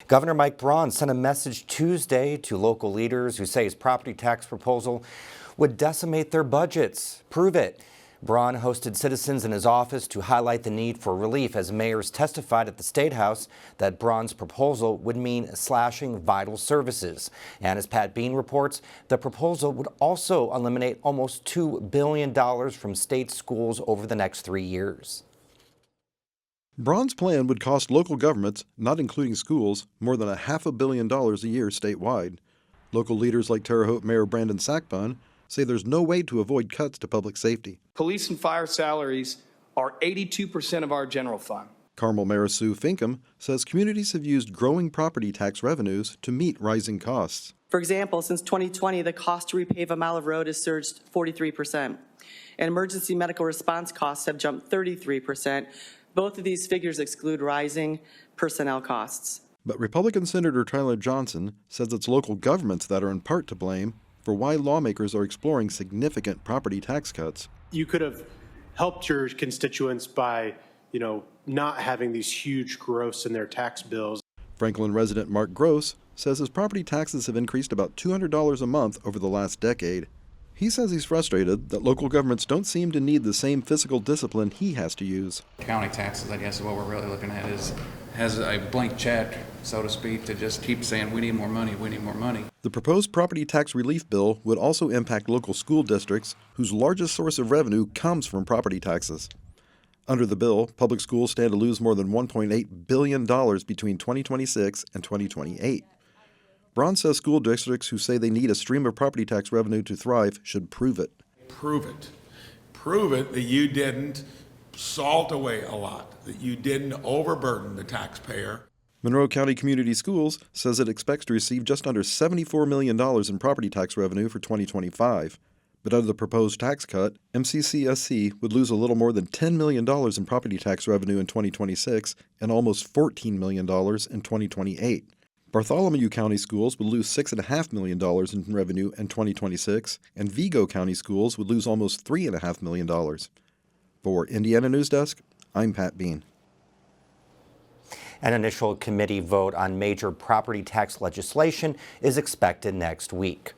Governor Mike Braun sent a message Tuesday to local leaders who say his property tax proposal would decimate their budgets. Prove it. Braun hosted citizens in his office to highlight the need for relief as mayors testified at the State House that Braun's proposal would mean slashing vital services. And as Pat Bean reports, the proposal would also eliminate almost $2 billion from state schools over the next 3 years. Braun's plan would cost local governments, not including schools, more than $500 million a year statewide. Local leaders like Terre Haute Mayor Brandon Sackbun say there's no way to avoid cuts to public safety. Police and fire salaries are 82% of our general fund. Carmel Mayor Sue Finkham says communities have used growing property tax revenues to meet rising costs. For example, since 2020, the cost to repave a mile of road has surged 43%, and emergency medical response costs have jumped 33%. Both of these figures exclude rising personnel costs. But Republican Senator Tyler Johnson says it's local governments that are in part to blame for why lawmakers are exploring significant property tax cuts. You could have helped your constituents by, not having these huge growths in their tax bills. Franklin resident Mark Gross says his property taxes have increased about $200 a month over the last decade. He says he's frustrated that local governments don't seem to need the same fiscal discipline he has to use. County taxes, I guess, is what we're really looking at, has a blank check, so to speak, to just keep saying we need more money, we need more money. The proposed property tax relief bill would also impact local school districts whose largest source of revenue comes from property taxes. Under the bill, public schools stand to lose more than $1.8 billion between 2026 and 2028. Braun says school districts who say they need a stream of property tax revenue to thrive should prove it. Prove it. Prove it that you didn't salt away a lot, that you didn't overburden the taxpayer. Monroe County Community Schools says it expects to receive just under $74 million in property tax revenue for 2025. But under the proposed tax cut, MCCSC would lose a little more than $10 million in property tax revenue in 2026 and almost $14 million in 2028. Bartholomew County Schools would lose $6.5 million in revenue in 2026, and Vigo County Schools would lose almost $3.5 million. For Indiana News Desk, I'm Pat Bean. An initial committee vote on major property tax legislation is expected next week.